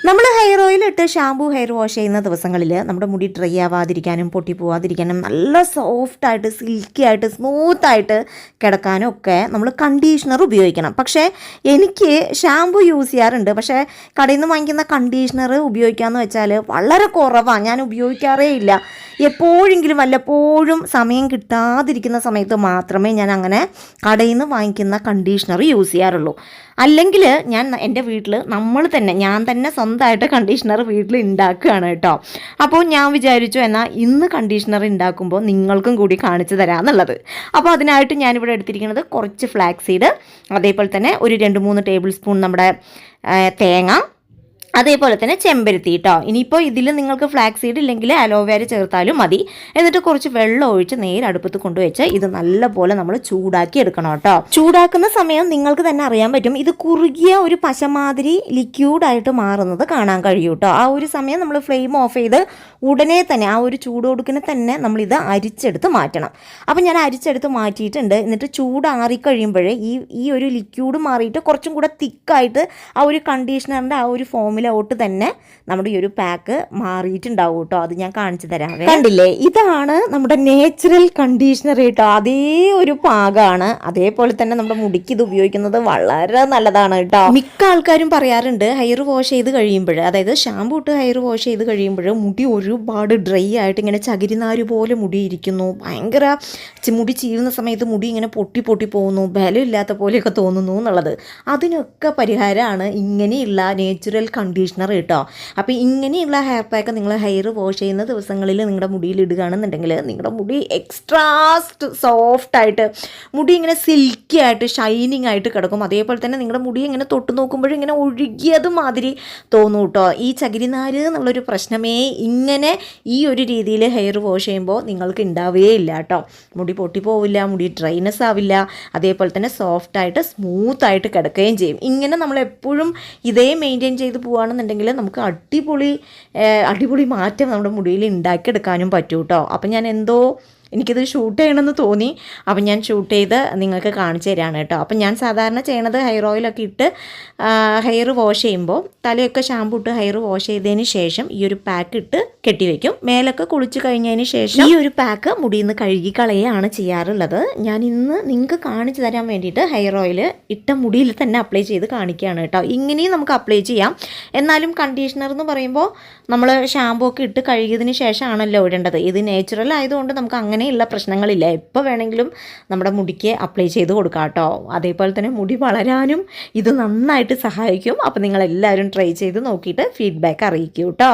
നമ്മൾ hair oil ഇട്ട് shampoo hair wash ചെയ്യുന്ന ദിവസങ്ങളിൽ നമ്മുടെ മുടി ഡ്രൈ ആവാതിരിക്കാനും പൊട്ടി പോവാതിരിക്കാനും നല്ല സോഫ്റ്റായിട്ട് സിൽക്കി ആയിട്ട് സ്മൂത്തായിട്ട് കിടക്കാനും ഒക്കെ നമ്മൾ കണ്ടീഷണർ ഉപയോഗിക്കണം. പക്ഷേ എനിക്ക് ഷാമ്പൂ യൂസ് ചെയ്യാറുണ്ട്. പക്ഷേ കടയിൽ നിന്ന് വാങ്ങിക്കുന്ന കണ്ടീഷണർ ഉപയോഗിക്കാമെന്ന് വെച്ചാൽ വളരെ കുറവാണ്. ഞാൻ ഉപയോഗിക്കാറേ ഇല്ല. എപ്പോഴെങ്കിലും വല്ലപ്പോഴും സമയം കിട്ടാതിരിക്കുന്ന സമയത്ത് മാത്രമേ ഞാൻ അങ്ങനെ കടയിൽ നിന്ന് വാങ്ങിക്കുന്ന കണ്ടീഷണർ യൂസ് ചെയ്യാറുള്ളൂ. അല്ലെങ്കിൽ ഞാൻ എൻ്റെ വീട്ടിൽ ഞാൻ തന്നെ സ്വന്തമായിട്ട് കണ്ടീഷണർ വീട്ടിൽ ഉണ്ടാക്കുകയാണ് കേട്ടോ. അപ്പോൾ ഞാൻ വിചാരിച്ചു എന്നാൽ ഇന്ന് കണ്ടീഷണർ ഉണ്ടാക്കുമ്പോൾ നിങ്ങൾക്കും കൂടി കാണിച്ചു തരാമെന്നുള്ളത്. അപ്പോൾ അതിനായിട്ട് ഞാനിവിടെ എടുത്തിരിക്കുന്നത് കുറച്ച് ഫ്ലാക്സ് സീഡ്, അതേപോലെ തന്നെ ഒരു 2-3 ടേബിൾ സ്പൂൺ നമ്മുടെ തേങ്ങ, അതേപോലെ തന്നെ ചെമ്പരത്തി കേട്ടോ. ഇനിയിപ്പോൾ ഇതിൽ നിങ്ങൾക്ക് ഫ്ലാക്സ് സീഡ് ഇല്ലെങ്കിൽ അലോവേര ചേർത്താലും മതി. എന്നിട്ട് കുറച്ച് വെള്ളം ഒഴിച്ച് നേരെ അടുപ്പത്ത് കൊണ്ടുവച്ച് ഇത് നല്ലപോലെ നമ്മൾ ചൂടാക്കി എടുക്കണം കേട്ടോ. ചൂടാക്കുന്ന സമയം നിങ്ങൾക്ക് തന്നെ അറിയാൻ പറ്റും, ഇത് കുറുകിയ ഒരു പശമാതിരി ലിക്യൂഡായിട്ട് മാറുന്നത് കാണാൻ കഴിയും കേട്ടോ. ആ ഒരു സമയം നമ്മൾ ഫ്ലെയിം ഓഫ് ചെയ്ത് ഉടനെ തന്നെ ആ ഒരു ചൂടോടുക്കിനെ തന്നെ നമ്മളിത് അരിച്ചെടുത്ത് മാറ്റണം. അപ്പം ഞാൻ അരിച്ചെടുത്ത് മാറ്റിയിട്ടുണ്ട്. എന്നിട്ട് ചൂടാറിക്കഴിയുമ്പോഴേ ഈ ഒരു ലിക്യൂഡ് മാറിയിട്ട് കുറച്ചും കൂടെ തിക്കായിട്ട് ആ ഒരു കണ്ടീഷണറിൻ്റെ ആ ഒരു ഫോമിലോട്ട് തന്നെ നമ്മുടെ ഈ ഒരു പാക്ക് മാറിയിട്ടുണ്ടാവും കേട്ടോ. അത് ഞാൻ കാണിച്ചു തരാം. കണ്ടില്ലേ, ഇതാണ് നമ്മുടെ നേച്ചുറൽ കണ്ടീഷണർ കേട്ടോ. അതേ ഒരു പാകമാണ്. അതേപോലെ തന്നെ നമ്മുടെ മുടിക്ക് ഇത് ഉപയോഗിക്കുന്നത് വളരെ നല്ലതാണ് കേട്ടോ. മിക്ക ആൾക്കാരും പറയാറുണ്ട് ഹെയർ വാഷ് ചെയ്ത് കഴിയുമ്പോൾ, അതായത് ഷാമ്പൂ ഇട്ട് ഹെയർ വാഷ് ചെയ്ത് കഴിയുമ്പോൾ മുടി ഒരുപാട് ഡ്രൈ ആയിട്ട് ഇങ്ങനെ ചകിരിനാര് പോലെ മുടി ഇരിക്കുന്നു, ഭയങ്കര മുടി ചീവുന്ന സമയത്ത് മുടി ഇങ്ങനെ പൊട്ടി പോകുന്നു, ബലമില്ലാത്ത പോലെയൊക്കെ തോന്നുന്നു എന്നുള്ളത്. അതിനൊക്കെ പരിഹാരമാണ് ഇങ്ങനെയുള്ള നേച്ചുറൽ കണ്ടീഷണർ കേട്ടോ. അപ്പോൾ ഇങ്ങനെയുള്ള ഹെയർ പാക്ക് നിങ്ങൾ ഹെയർ വാഷ് ചെയ്യുന്ന ദിവസങ്ങളിൽ നിങ്ങളുടെ മുടിയിൽ ഇടുകയാണെന്നുണ്ടെങ്കിൽ നിങ്ങളുടെ മുടി എക്സ്ട്രാ സോഫ്റ്റായിട്ട്, മുടി ഇങ്ങനെ സിൽക്കി ആയിട്ട് ഷൈനിങ് ആയിട്ട് കിടക്കും. അതേപോലെ തന്നെ നിങ്ങളുടെ മുടി ഇങ്ങനെ തൊട്ട് നോക്കുമ്പോഴും ഇങ്ങനെ ഒഴുകിയത് മാതിരി തോന്നും കേട്ടോ. ഈ ചകിരിനാര് എന്നുള്ളൊരു പ്രശ്നമേ ഇങ്ങനെ ഈ ഒരു രീതിയിൽ ഹെയർ വാഷ് ചെയ്യുമ്പോൾ നിങ്ങൾക്ക് ഉണ്ടാവുകയേ ഇല്ല കേട്ടോ. മുടി പൊട്ടിപ്പോവില്ല, മുടി ഡ്രൈനെസ് ആവില്ല, അതേപോലെ തന്നെ സോഫ്റ്റായിട്ട് സ്മൂത്തായിട്ട് കിടക്കുകയും ചെയ്യും. ഇങ്ങനെ നമ്മൾ എപ്പോഴും ഇതേ മെയിൻറ്റെയിൻ ചെയ്ത് പോവുകയാണെന്നുണ്ടെങ്കിൽ നമുക്ക് അടിപൊളി മാറ്റം നമ്മുടെ മുടിയിൽ ഉണ്ടാക്കിയെടുക്കാനും പറ്റും കേട്ടോ. അപ്പം എനിക്കിത് ഷൂട്ട് ചെയ്യണമെന്ന് തോന്നി. അപ്പം ഞാൻ ഷൂട്ട് ചെയ്ത് നിങ്ങൾക്ക് കാണിച്ചു തരാണ് കേട്ടോ. അപ്പം ഞാൻ സാധാരണ ചെയ്യണത് ഹെയർ ഓയിലൊക്കെ ഇട്ട് ഹെയർ വാഷ് ചെയ്യുമ്പോൾ തലയൊക്കെ ഷാമ്പൂ ഇട്ട് ഹെയർ വാഷ് ചെയ്തതിന് ശേഷം ഈ ഒരു പാക്ക് ഇട്ട് കെട്ടിവെക്കും. മേലൊക്കെ കുളിച്ച് കഴിഞ്ഞതിന് ശേഷം ഈ ഒരു പാക്ക് മുടിയിൽ നിന്ന് കഴുകി കളയുകയാണ് ചെയ്യാറുള്ളത്. ഞാൻ ഇന്ന് നിങ്ങൾക്ക് കാണിച്ചു തരാൻ വേണ്ടിയിട്ട് ഹെയർ ഓയിൽ ഇട്ട മുടിയിൽ തന്നെ അപ്ലൈ ചെയ്ത് കാണിക്കുകയാണ് കേട്ടോ. ഇങ്ങനെയും നമുക്ക് അപ്ലൈ ചെയ്യാം. എന്നാലും കണ്ടീഷണർ എന്ന് പറയുമ്പോൾ നമ്മൾ ഷാമ്പൂ ഒക്കെ ഇട്ട് കഴുകിയതിന് ശേഷമാണല്ലോ ഇടേണ്ടത്. ഇത് നേച്ചുറൽ ആയതുകൊണ്ട് നമുക്ക് അങ്ങനെയുള്ള പ്രശ്നങ്ങളില്ല. എപ്പോൾ വേണമെങ്കിലും നമ്മുടെ മുടിക്ക് അപ്ലൈ ചെയ്ത് കൊടുക്കാം കേട്ടോ. അതേപോലെ തന്നെ മുടി വളരാനും ഇത് നന്നായിട്ട് സഹായിക്കും. അപ്പോൾ നിങ്ങളെല്ലാവരും ട്രൈ ചെയ്ത് നോക്കിയിട്ട് ഫീഡ്ബാക്ക് അറിയിക്കൂ കേട്ടോ.